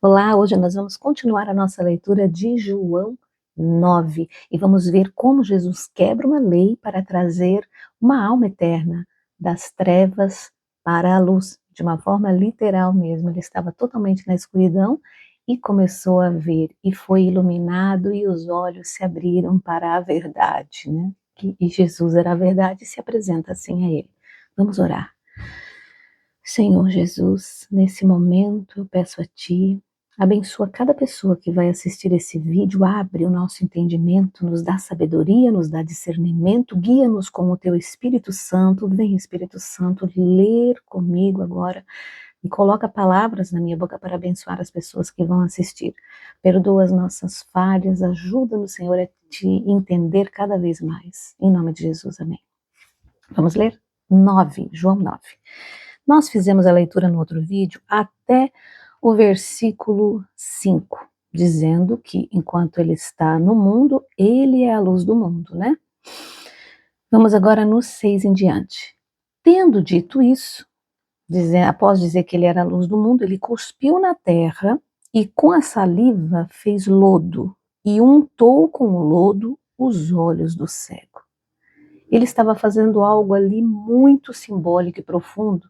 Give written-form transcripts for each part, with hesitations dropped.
Olá, hoje nós vamos continuar a nossa leitura de João 9 e vamos ver como Jesus quebra uma lei para trazer uma alma eterna das trevas para a luz, de uma forma literal mesmo. Ele estava totalmente na escuridão e começou a ver e foi iluminado e os olhos se abriram para a verdade, né? E Jesus era a verdade e se apresenta assim a ele. Vamos orar. Senhor Jesus, nesse momento eu peço a Ti, abençoa cada pessoa que vai assistir esse vídeo, abre o nosso entendimento, nos dá sabedoria, nos dá discernimento, guia-nos com o Teu Espírito Santo. Vem, Espírito Santo, ler comigo agora e coloca palavras na minha boca para abençoar as pessoas que vão assistir. Perdoa as nossas falhas, ajuda-nos, Senhor, a Te entender cada vez mais. Em nome de Jesus, amém. Vamos ler? João 9. Nós fizemos a leitura no outro vídeo até o versículo 5, dizendo que enquanto ele está no mundo, ele é a luz do mundo, né? Vamos agora no 6 em diante. Tendo dito isso, após dizer que ele era a luz do mundo, ele cuspiu na terra e com a saliva fez lodo e untou com o lodo os olhos do cego. Ele estava fazendo algo ali muito simbólico e profundo.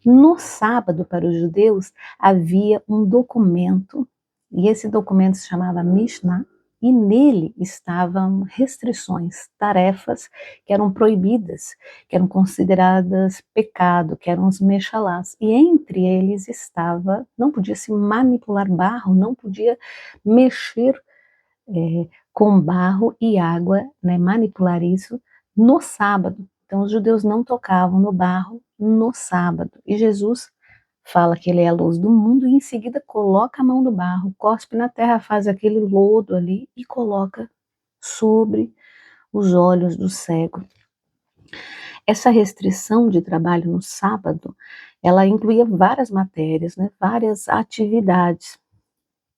No sábado, para os judeus, havia um documento, e esse documento se chamava Mishnah, e nele estavam restrições, tarefas que eram proibidas, que eram consideradas pecado, que eram os mexalás. E entre eles estava, não podia se manipular barro, não podia mexer com barro e água, né, manipular isso no sábado. Então os judeus não tocavam no barro no sábado. E Jesus fala que ele é a luz do mundo e em seguida coloca a mão no barro, cospe na terra, faz aquele lodo ali e coloca sobre os olhos do cego. Essa restrição de trabalho no sábado, ela incluía várias matérias, né, várias atividades.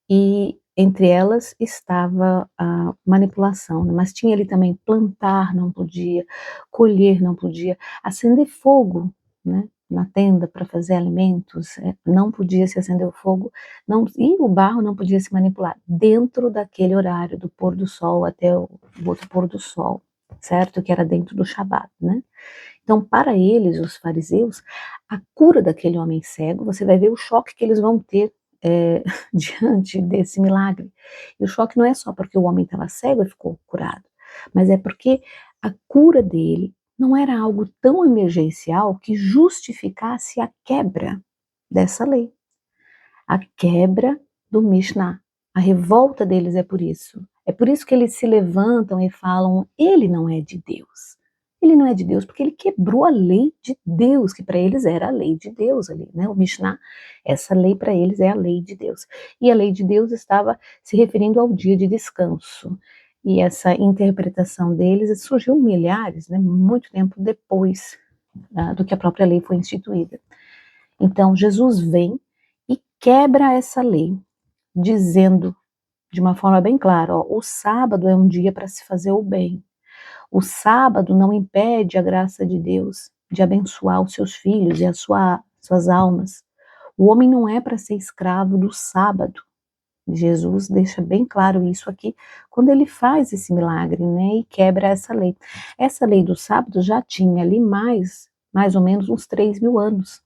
E entre elas estava a manipulação, né? Mas tinha ali também plantar, não podia, colher, não podia, acender fogo, né, na tenda para fazer alimentos, não podia se acender o fogo, não, e o barro não podia se manipular dentro daquele horário do pôr do sol até o outro pôr do sol, certo? Que era dentro do Shabat, né? Então, para eles, os fariseus, a cura daquele homem cego, você vai ver o choque que eles vão ter diante desse milagre. E o choque não é só porque o homem estava cego e ficou curado, mas é porque a cura dele não era algo tão emergencial que justificasse a quebra dessa lei, a quebra do Mishnah. A revolta deles é por isso. É por isso que eles se levantam e falam: ele não é de Deus. Ele não é de Deus porque ele quebrou a lei de Deus, que para eles era a lei de Deus ali, né? O Mishnah, essa lei para eles é a lei de Deus. E a lei de Deus estava se referindo ao dia de descanso. E essa interpretação deles surgiu milhares, né, muito tempo depois do que a própria lei foi instituída. Então Jesus vem e quebra essa lei, dizendo de uma forma bem clara, ó, o sábado é um dia para se fazer o bem. O sábado não impede a graça de Deus de abençoar os seus filhos e suas almas. O homem não é para ser escravo do sábado. Jesus deixa bem claro isso aqui quando ele faz esse milagre, né, e quebra essa lei. Essa lei do sábado já tinha ali mais ou menos uns 3.000 anos,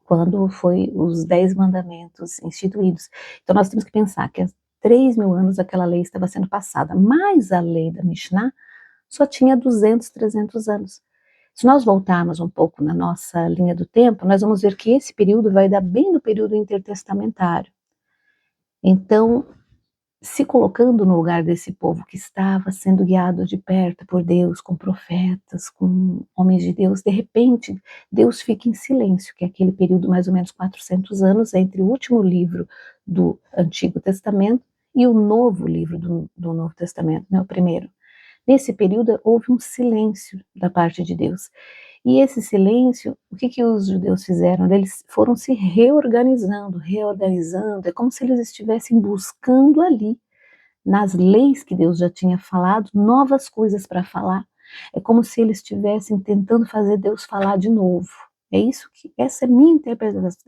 quando foi os 10 mandamentos instituídos. Então nós temos que pensar que há 3.000 anos aquela lei estava sendo passada, mas a lei da Mishnah só tinha 200, 300 anos. Se nós voltarmos um pouco na nossa linha do tempo, nós vamos ver que esse período vai dar bem no período intertestamentário. Então, se colocando no lugar desse povo que estava sendo guiado de perto por Deus, com profetas, com homens de Deus, de repente, Deus fica em silêncio, que é aquele período mais ou menos 400 anos entre o último livro do Antigo Testamento e o novo livro do Novo Testamento, né, o primeiro. Nesse período houve um silêncio da parte de Deus. E esse silêncio, o que os judeus fizeram? Eles foram se reorganizando, é como se eles estivessem buscando ali, nas leis que Deus já tinha falado, novas coisas para falar. É como se eles estivessem tentando fazer Deus falar de novo. Essa é minha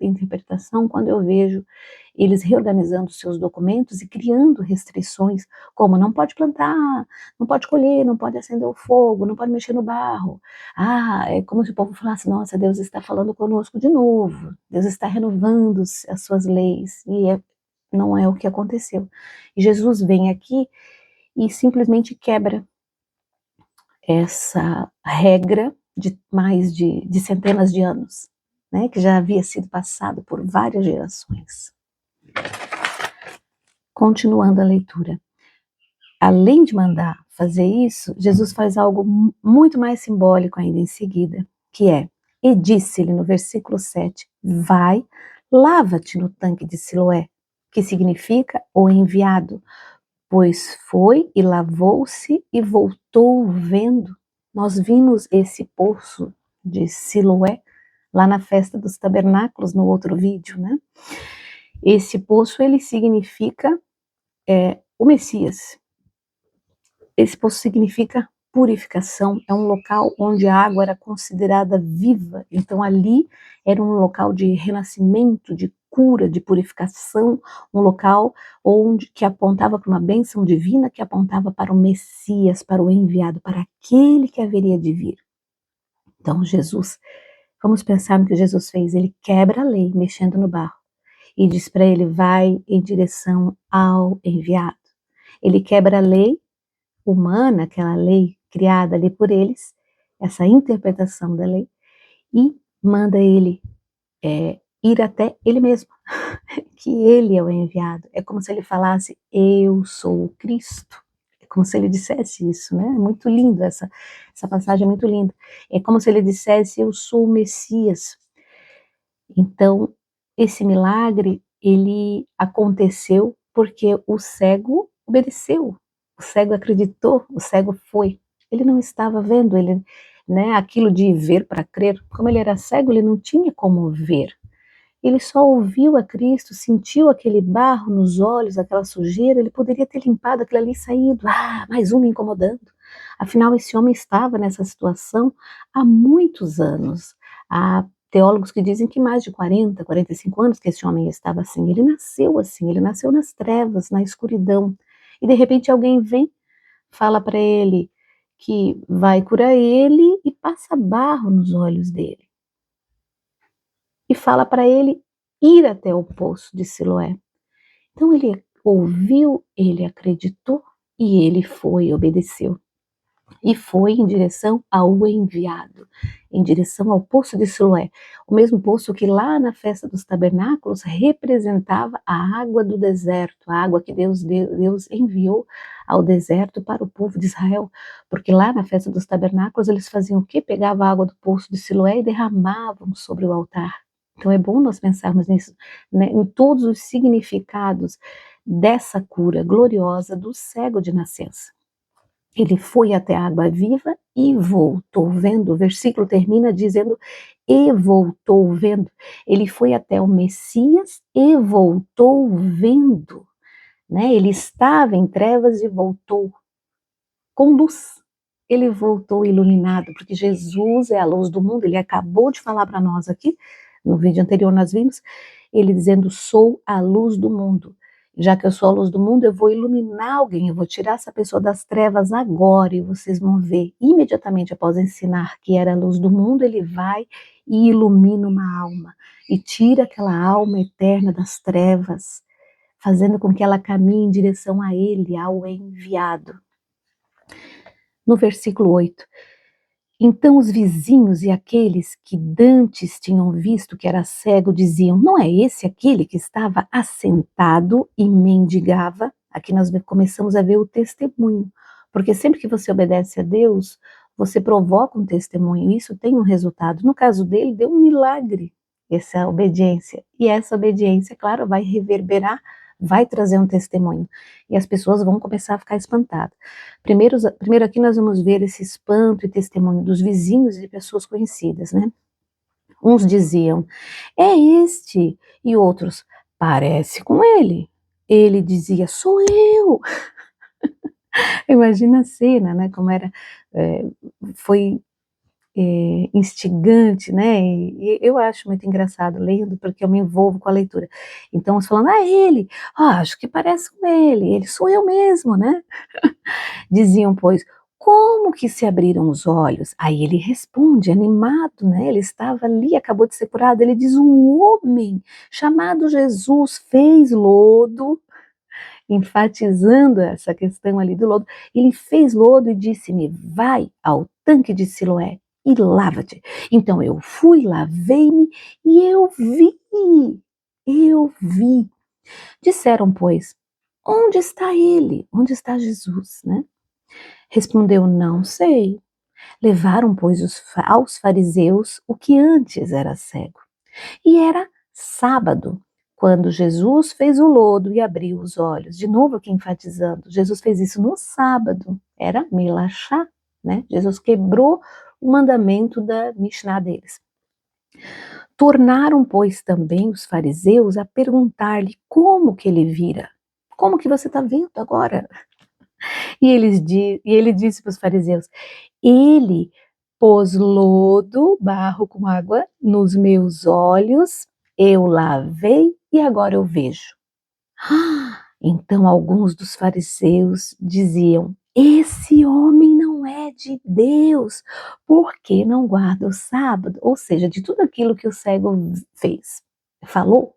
interpretação quando eu vejo eles reorganizando seus documentos e criando restrições, como não pode plantar, não pode colher, não pode acender o fogo, não pode mexer no barro. É como se o povo falasse: nossa, Deus está falando conosco de novo, Deus está renovando as suas leis, não é o que aconteceu. E Jesus vem aqui e simplesmente quebra essa regra de mais de centenas de anos, né, que já havia sido passado por várias gerações. Continuando a leitura. Além de mandar fazer isso, Jesus faz algo muito mais simbólico ainda em seguida, que é: e disse-lhe no versículo 7, vai, lava-te no tanque de Siloé, que significa o enviado, pois foi e lavou-se e voltou vendo. Nós vimos esse poço de Siloé lá na festa dos tabernáculos no outro vídeo, né? Esse poço, ele significa o Messias. Esse poço significa purificação, é um local onde a água era considerada viva, então ali era um local de renascimento, de cura, de purificação, um local que apontava para uma bênção divina, que apontava para o Messias, para o enviado, para aquele que haveria de vir. Então Jesus, vamos pensar no que Jesus fez, ele quebra a lei mexendo no barro e diz para ele: vai em direção ao enviado. Ele quebra a lei humana, aquela lei criada ali por eles, essa interpretação da lei, e manda ele ir até ele mesmo, que ele é o enviado. É como se ele falasse: eu sou o Cristo. É como se ele dissesse isso, né? É muito lindo, essa passagem é muito linda. É como se ele dissesse: eu sou o Messias. Então, esse milagre, ele aconteceu porque o cego obedeceu, o cego acreditou, o cego foi. Ele não estava vendo, aquilo de ver para crer, como ele era cego, ele não tinha como ver. Ele só ouviu a Cristo, sentiu aquele barro nos olhos, aquela sujeira, ele poderia ter limpado aquilo ali e saído. Mais um me incomodando. Afinal, esse homem estava nessa situação há muitos anos. Há teólogos que dizem que mais de 40, 45 anos que esse homem estava assim. Ele nasceu assim, ele nasceu nas trevas, na escuridão. E de repente alguém vem, fala para ele que vai curar ele e passa barro nos olhos dele. E fala para ele ir até o poço de Siloé. Então ele ouviu, ele acreditou e ele foi, obedeceu. E foi em direção ao enviado, em direção ao poço de Siloé, o mesmo poço que lá na festa dos tabernáculos representava a água do deserto, a água que Deus enviou ao deserto para o povo de Israel, porque lá na festa dos tabernáculos eles faziam o quê? Pegavam a água do poço de Siloé e derramavam sobre o altar. Então é bom nós pensarmos nisso, né, em todos os significados dessa cura gloriosa do cego de nascença. Ele foi até a água viva e voltou vendo. O versículo termina dizendo: e voltou vendo. Ele foi até o Messias e voltou vendo. Né? Ele estava em trevas e voltou com luz. Ele voltou iluminado, porque Jesus é a luz do mundo. Ele acabou de falar para nós aqui, no vídeo anterior nós vimos, ele dizendo: sou a luz do mundo. Já que eu sou a luz do mundo, eu vou iluminar alguém, eu vou tirar essa pessoa das trevas agora, e vocês vão ver, imediatamente após ensinar que era a luz do mundo, ele vai e ilumina uma alma, e tira aquela alma eterna das trevas, fazendo com que ela caminhe em direção a ele, ao enviado. No versículo 8, então os vizinhos e aqueles que dantes tinham visto que era cego diziam: não é esse aquele que estava assentado e mendigava? Aqui nós começamos a ver o testemunho, porque sempre que você obedece a Deus, você provoca um testemunho, e isso tem um resultado. No caso dele, deu um milagre, essa obediência, e essa obediência, claro, vai reverberar, vai trazer um testemunho, e as pessoas vão começar a ficar espantadas. Primeiro aqui nós vamos ver esse espanto e testemunho dos vizinhos e de pessoas conhecidas, né? Uns diziam: é este, e outros: parece com ele. Ele dizia: sou eu. Imagina a cena, né? Como era, foi instigante, né? E eu acho muito engraçado lendo, porque eu me envolvo com a leitura. Então, eles falando, ele, acho que parece com ele sou eu mesmo, né? Diziam, pois, como que se abriram os olhos? Aí ele responde, animado, né? Ele estava ali, acabou de ser curado. Ele diz: um homem chamado Jesus fez lodo, enfatizando essa questão ali do lodo. Ele fez lodo e disse-me: vai ao tanque de Siloé e lava-te. Então eu fui, lavei-me e eu vi. Eu vi. Disseram, pois, onde está ele? Onde está Jesus, né? Respondeu: não sei. Levaram, pois, aos fariseus o que antes era cego. E era sábado, quando Jesus fez o lodo e abriu os olhos. De novo aqui enfatizando, Jesus fez isso no sábado. Era melachá, né? Jesus quebrou o mandamento da Mishnah deles. Tornaram, pois, também os fariseus a perguntar-lhe como que ele vira. Como que você está vendo agora? E ele disse para os fariseus: ele pôs lodo, barro com água, nos meus olhos, eu lavei e agora eu vejo. Então alguns dos fariseus diziam: esse homem não é de Deus, porque não guarda o sábado? Ou seja, de tudo aquilo que o cego fez, falou,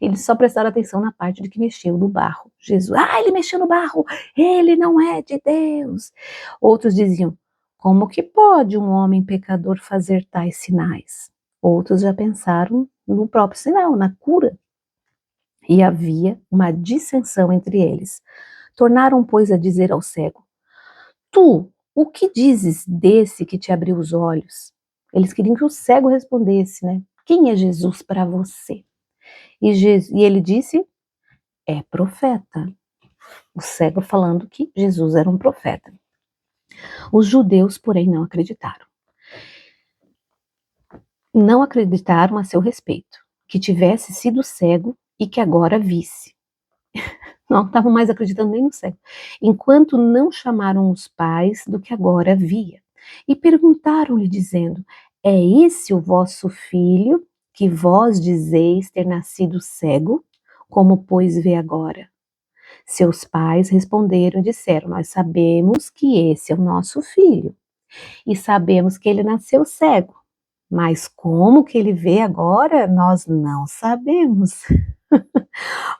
eles só prestaram atenção na parte de que mexeu no barro. Jesus, ele mexeu no barro, ele não é de Deus. Outros diziam: como que pode um homem pecador fazer tais sinais? Outros já pensaram no próprio sinal, na cura. E havia uma dissensão entre eles. Tornaram, pois, a dizer ao cego: tu, o que dizes desse que te abriu os olhos? Eles queriam que o cego respondesse, né? Quem é Jesus para você? E ele disse: é profeta. O cego falando que Jesus era um profeta. Os judeus, porém, não acreditaram. Não acreditaram a seu respeito, que tivesse sido cego e que agora visse. Não estavam mais acreditando nem no cego. Enquanto não chamaram os pais do que agora via. E perguntaram-lhe, dizendo: é esse o vosso filho, que vós dizeis ter nascido cego? Como, pois, vê agora? Seus pais responderam e disseram: nós sabemos que esse é o nosso filho e sabemos que ele nasceu cego, mas como que ele vê agora, nós não sabemos.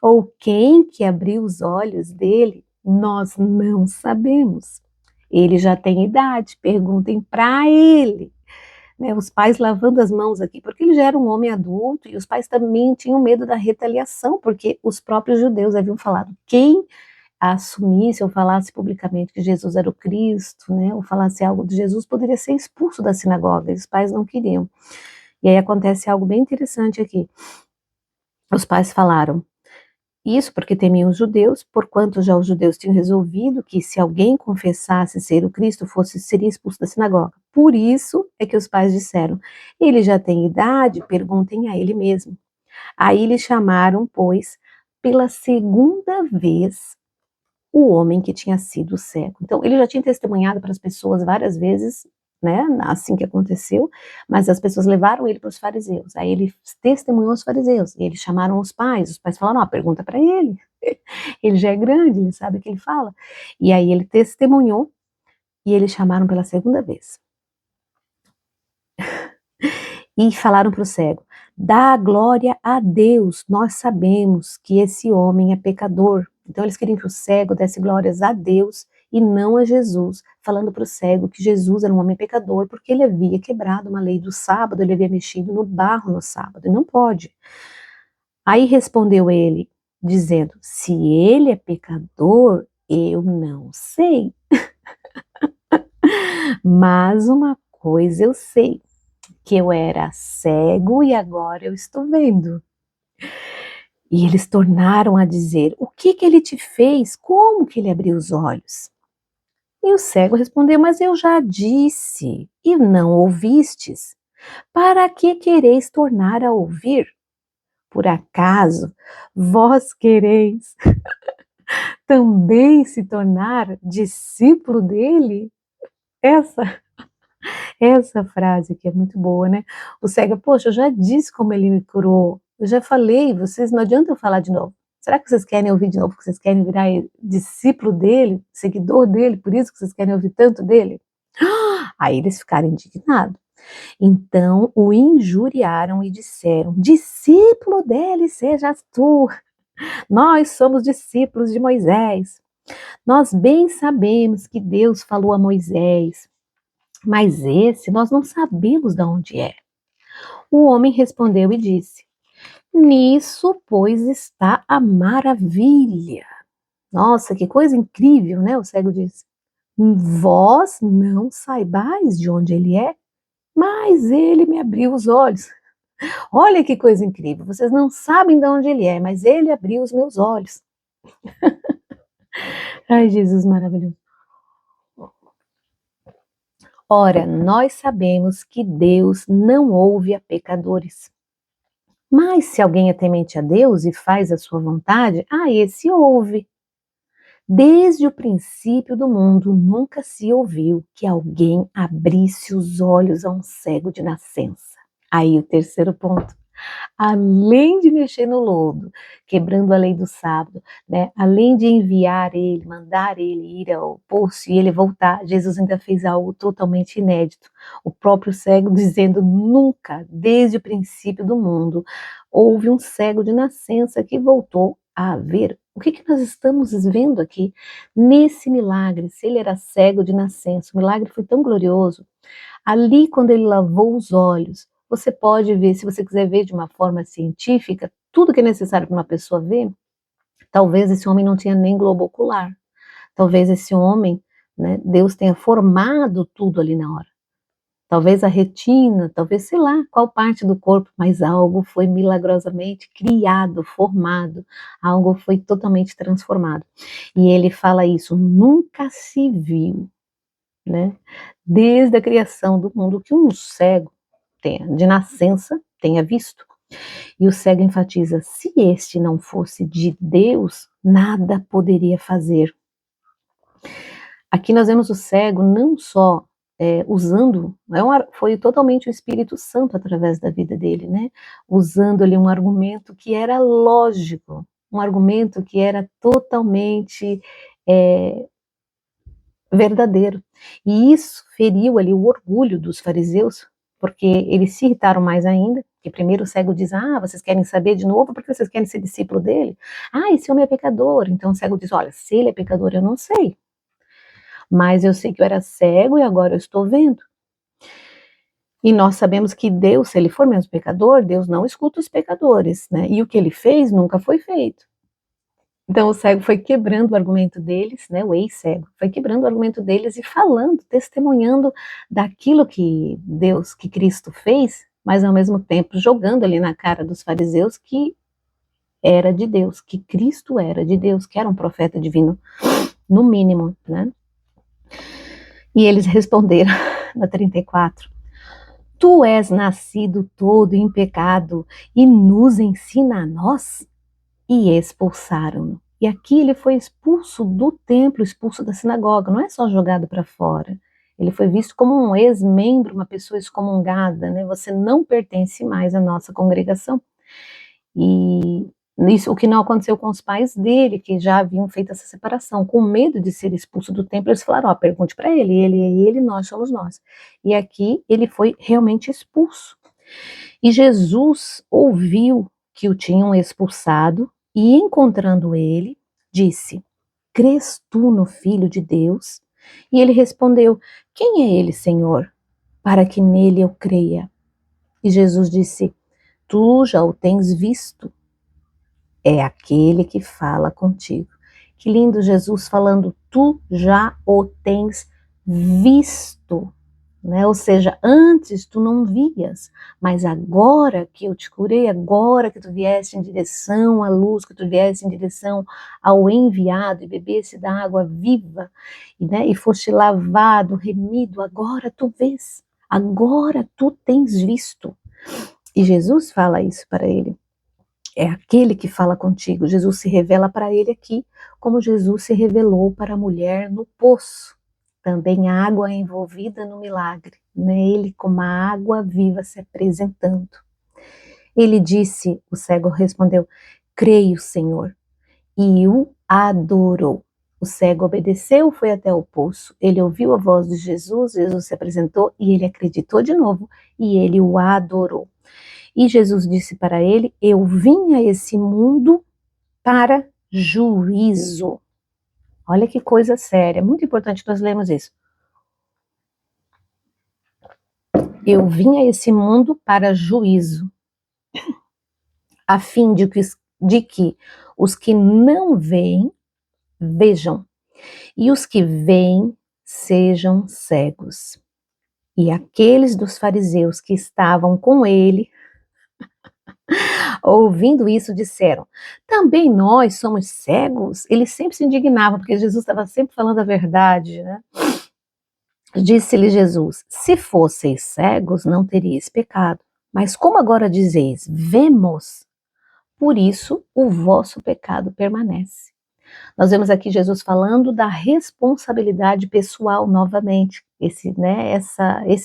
Ou quem que abriu os olhos dele, nós não sabemos. Ele já tem idade, perguntem para ele. Né, os pais lavando as mãos aqui, porque ele já era um homem adulto e os pais também tinham medo da retaliação, porque os próprios judeus haviam falado: quem assumisse ou falasse publicamente que Jesus era o Cristo, né, ou falasse algo de Jesus, poderia ser expulso da sinagoga, e os pais não queriam. E aí acontece algo bem interessante aqui. Os pais falaram isso porque temiam os judeus, porquanto já os judeus tinham resolvido que se alguém confessasse ser o Cristo, seria expulso da sinagoga. Por isso é que os pais disseram: ele já tem idade, perguntem a ele mesmo. Aí lhe chamaram, pois, pela segunda vez o homem que tinha sido cego. Então, ele já tinha testemunhado para as pessoas várias vezes, né, assim que aconteceu, mas as pessoas levaram ele para os fariseus. Aí ele testemunhou aos fariseus, e eles chamaram os pais falaram: pergunta para ele. Ele já é grande, ele sabe o que ele fala. E aí ele testemunhou, e eles chamaram pela segunda vez. E falaram para o cego: dá glória a Deus, nós sabemos que esse homem é pecador. Então eles queriam que o cego desse glórias a Deus e não a Jesus, falando para o cego que Jesus era um homem pecador, porque ele havia quebrado uma lei do sábado, ele havia mexido no barro no sábado, e não pode. Aí respondeu ele, dizendo: se ele é pecador, eu não sei. Mas uma coisa eu sei, que eu era cego e agora eu estou vendo. E eles tornaram a dizer: o que que ele te fez? Como que ele abriu os olhos? E o cego respondeu: mas eu já disse e não ouvistes. Para que quereis tornar a ouvir? Por acaso vós quereis também se tornar discípulo dele? Essa frase aqui é muito boa, né? O cego, poxa, eu já disse como ele me curou, eu já falei, vocês não adianta eu falar de novo. Será que vocês querem ouvir de novo, porque vocês querem virar discípulo dele, seguidor dele, por isso que vocês querem ouvir tanto dele? Aí eles ficaram indignados. Então o injuriaram e disseram: discípulo dele sejas tu, nós somos discípulos de Moisés. Nós bem sabemos que Deus falou a Moisés, mas esse nós não sabemos de onde é. O homem respondeu e disse: nisso, pois, está a maravilha. Nossa, que coisa incrível, né? O cego disse. Vós não saibais de onde ele é, mas ele me abriu os olhos. Olha que coisa incrível, vocês não sabem de onde ele é, mas ele abriu os meus olhos. Ai, Jesus maravilhoso. Ora, nós sabemos que Deus não ouve a pecadores. Mas se alguém é temente a Deus e faz a sua vontade, esse ouve. Desde o princípio do mundo, nunca se ouviu que alguém abrisse os olhos a um cego de nascença. Aí o terceiro ponto. Além de mexer no lodo, quebrando a lei do sábado, né? Além de enviar ele, mandar ele ir ao poço e ele voltar, Jesus ainda fez algo totalmente inédito. O próprio cego dizendo: nunca, desde o princípio do mundo, houve um cego de nascença que voltou a ver. O que nós estamos vendo aqui nesse milagre? Se ele era cego de nascença, o milagre foi tão glorioso. Ali, quando ele lavou os olhos, você pode ver, se você quiser ver de uma forma científica, tudo que é necessário para uma pessoa ver. Talvez esse homem não tinha nem globo ocular. Talvez esse homem, né, Deus tenha formado tudo ali na hora. Talvez a retina, talvez sei lá qual parte do corpo, mas algo foi milagrosamente criado, formado, algo foi totalmente transformado. E ele fala isso: nunca se viu, né, desde a criação do mundo, que um cego de nascença tenha visto. E o cego enfatiza: se este não fosse de Deus, nada poderia fazer. Aqui nós vemos o cego não só usando, foi totalmente o Espírito Santo através da vida dele, né? Usando ali um argumento que era lógico, um argumento que era totalmente verdadeiro. E isso feriu ali o orgulho dos fariseus, porque eles se irritaram mais ainda, que primeiro o cego diz: vocês querem saber de novo porque vocês querem ser discípulo dele? Esse homem é pecador. Então o cego diz: olha, se ele é pecador eu não sei, mas eu sei que eu era cego e agora eu estou vendo. E nós sabemos que Deus, se ele for mesmo pecador, Deus não escuta os pecadores, né? E o que ele fez nunca foi feito. Então o cego foi quebrando o argumento deles, né, o ex-cego, foi quebrando o argumento deles e falando, testemunhando daquilo que Deus, que Cristo fez, mas ao mesmo tempo jogando ali na cara dos fariseus que era de Deus, que Cristo era de Deus, que era um profeta divino, no mínimo, né? E eles responderam, na 34, tu és nascido todo em pecado e nos ensina a nós? E expulsaram-no. E aqui ele foi expulso do templo, expulso da sinagoga, não é só jogado para fora. Ele foi visto como um ex-membro, uma pessoa excomungada, né? Você não pertence mais à nossa congregação. E isso, o que não aconteceu com os pais dele, que já haviam feito essa separação. Com medo de ser expulso do templo, eles falaram: pergunte para ele é ele, nós somos nós. E aqui ele foi realmente expulso. E Jesus ouviu que o tinham expulsado, e encontrando ele, disse: crês tu no Filho de Deus? E ele respondeu: quem é ele, Senhor, para que nele eu creia? E Jesus disse: tu já o tens visto, é aquele que fala contigo. Que lindo Jesus falando: tu já o tens visto. Né? Ou seja, antes tu não vias, mas agora que eu te curei, agora que tu vieste em direção à luz, que tu vieste em direção ao enviado e bebesse da água viva, né? E foste lavado, remido, agora tu vês, agora tu tens visto. E Jesus fala isso para ele. É aquele que fala contigo. Jesus se revela para ele aqui, como Jesus se revelou para a mulher no poço. Também água envolvida no milagre, né? Ele como a água viva se apresentando. Ele disse, o cego respondeu, creio, Senhor, e o adorou. O cego obedeceu, foi até o poço. Ele ouviu a voz de Jesus, Jesus se apresentou e ele acreditou de novo e ele o adorou. E Jesus disse para ele, eu vim a esse mundo para juízo. Olha que coisa séria, muito importante nós lermos isso. Eu vim a esse mundo para juízo, a fim de que os que não veem, vejam, e os que veem sejam cegos. E aqueles dos fariseus que estavam com ele, ouvindo isso, disseram, também nós somos cegos? Eles sempre se indignavam, porque Jesus estava sempre falando a verdade, né? Disse-lhe Jesus, se fosseis cegos, não teríeis pecado. Mas como agora dizeis, vemos, por isso o vosso pecado permanece. Nós vemos aqui Jesus falando da responsabilidade pessoal novamente. Esse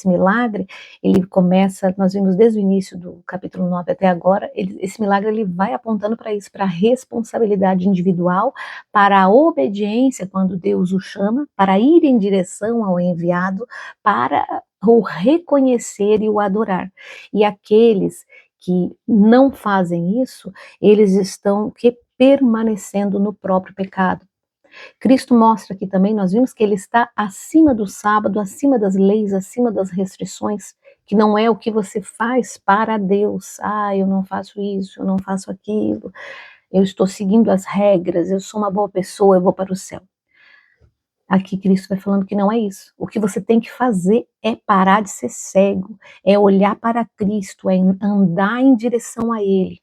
milagre, ele começa, nós vimos desde o início do capítulo 9 até agora, esse milagre ele vai apontando para isso, para a responsabilidade individual, para a obediência quando Deus o chama, para ir em direção ao enviado, para o reconhecer e o adorar. E aqueles que não fazem isso, eles estão permanecendo no próprio pecado. Cristo mostra aqui também, nós vimos que ele está acima do sábado, acima das leis, acima das restrições, que não é o que você faz para Deus. Ah, eu não faço isso, eu não faço aquilo, eu estou seguindo as regras, eu sou uma boa pessoa, eu vou para o céu. Aqui Cristo vai falando que não é isso. O que você tem que fazer é parar de ser cego, é olhar para Cristo, é andar em direção a Ele.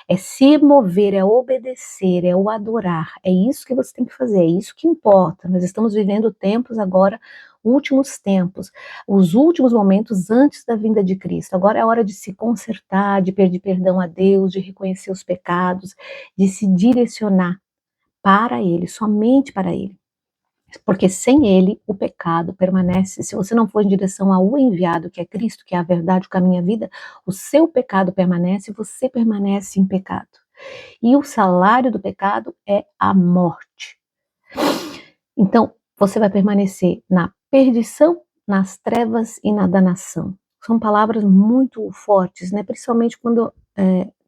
É se mover, é obedecer, é o adorar. É isso que você tem que fazer, é isso que importa. Nós estamos vivendo tempos agora, últimos tempos, os últimos momentos antes da vinda de Cristo. Agora é hora de se consertar, de pedir perdão a Deus, de reconhecer os pecados, de se direcionar para Ele, somente para Ele. Porque sem Ele o pecado permanece. Se você não for em direção ao enviado, que é Cristo, que é a verdade, o caminho e a vida, o seu pecado permanece e você permanece em pecado. E o salário do pecado é a morte. Então, você vai permanecer na perdição, nas trevas e na danação. São palavras muito fortes, né? Principalmente quando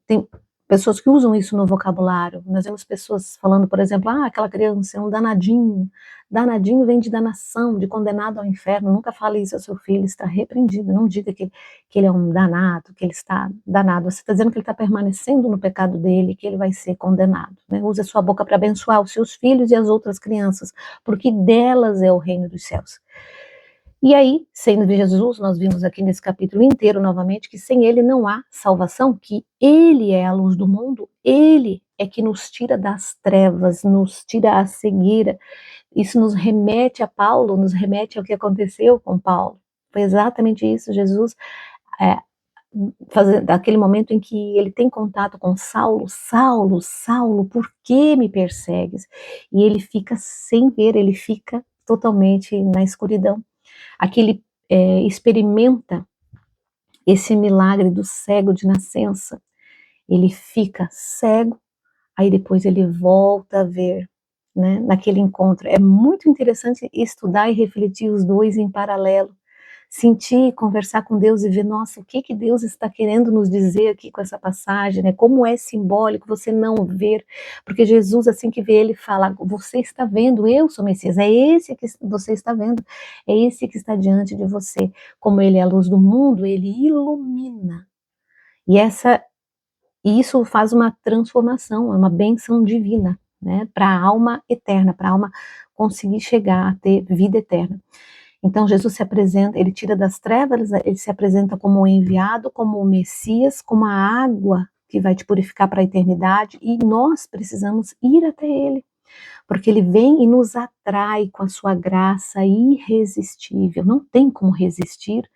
tem pessoas que usam isso no vocabulário. Nós vemos pessoas falando, por exemplo, aquela criança é um danadinho. Danadinho vem de danação, de condenado ao inferno. Nunca fale isso ao seu filho, está repreendido. Não diga que ele é um danado, que ele está danado. Você está dizendo que ele está permanecendo no pecado dele, que ele vai ser condenado. Né? Use a sua boca para abençoar os seus filhos e as outras crianças, porque delas é o reino dos céus. E aí, sendo de Jesus, nós vimos aqui nesse capítulo inteiro novamente que sem ele não há salvação, que ele é a luz do mundo, ele é que nos tira das trevas, nos tira a cegueira. Isso nos remete a Paulo, nos remete ao que aconteceu com Paulo. Foi exatamente isso, Jesus, daquele momento em que ele tem contato com Saulo, Saulo, Saulo, por que me persegues? E ele fica sem ver, ele fica totalmente na escuridão. Aqui ele experimenta esse milagre do cego de nascença. Ele fica cego, aí depois ele volta a ver, né, naquele encontro. É muito interessante estudar e refletir os dois em paralelo. Sentir, conversar com Deus e ver, nossa, o que Deus está querendo nos dizer aqui com essa passagem, né? Como é simbólico você não ver, porque Jesus, assim que vê ele, fala, você está vendo, eu sou Messias, é esse que você está vendo, é esse que está diante de você. Como ele é a luz do mundo, ele ilumina. E isso faz uma transformação, é uma bênção divina, né? Para a alma eterna, para a alma conseguir chegar a ter vida eterna. Então Jesus se apresenta, ele tira das trevas, ele se apresenta como o enviado, como o Messias, como a água que vai te purificar para a eternidade, e nós precisamos ir até ele, porque ele vem e nos atrai com a sua graça irresistível. Não tem como resistir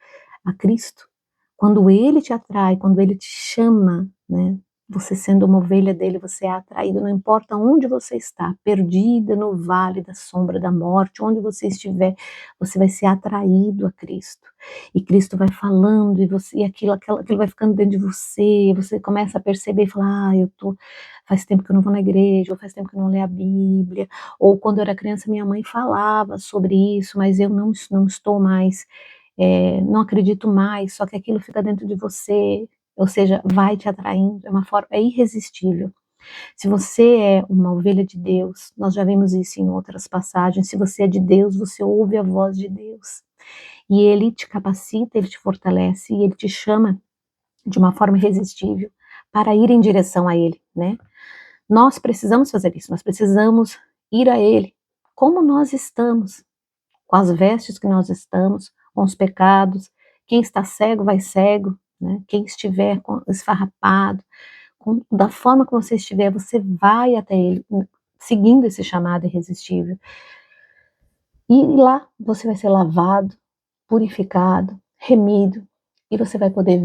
a Cristo. Quando ele te atrai, quando ele te chama, né? Você sendo uma ovelha dele, você é atraído, não importa onde você está, perdida no vale da sombra da morte, onde você estiver, você vai ser atraído a Cristo. E Cristo vai falando, e aquilo vai ficando dentro de você, você começa a perceber e falar, faz tempo que eu não vou na igreja, ou faz tempo que eu não leio a Bíblia, ou quando eu era criança minha mãe falava sobre isso, mas eu não estou mais, não acredito mais, só que aquilo fica dentro de você, ou seja, vai te atraindo, é irresistível. Se você é uma ovelha de Deus, nós já vimos isso em outras passagens, se você é de Deus, você ouve a voz de Deus. E Ele te capacita, Ele te fortalece, e Ele te chama de uma forma irresistível para ir em direção a Ele, né? Nós precisamos fazer isso, nós precisamos ir a Ele, como nós estamos, com as vestes que nós estamos, com os pecados. Quem está cego vai cego, né? Quem estiver esfarrapado, da forma que você estiver, você vai até Ele, seguindo esse chamado irresistível. E lá você vai ser lavado, purificado, remido, e você vai poder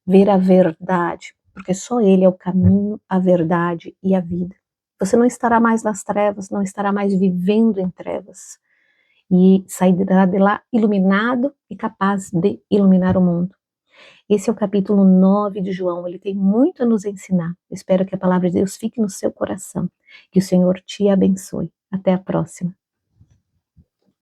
ver a verdade, porque só Ele é o caminho, a verdade e a vida. Você não estará mais nas trevas, não estará mais vivendo em trevas, e sairá de lá iluminado e capaz de iluminar o mundo. Esse é o capítulo 9 de João, ele tem muito a nos ensinar. Eu espero que a palavra de Deus fique no seu coração, que o Senhor te abençoe. Até a próxima.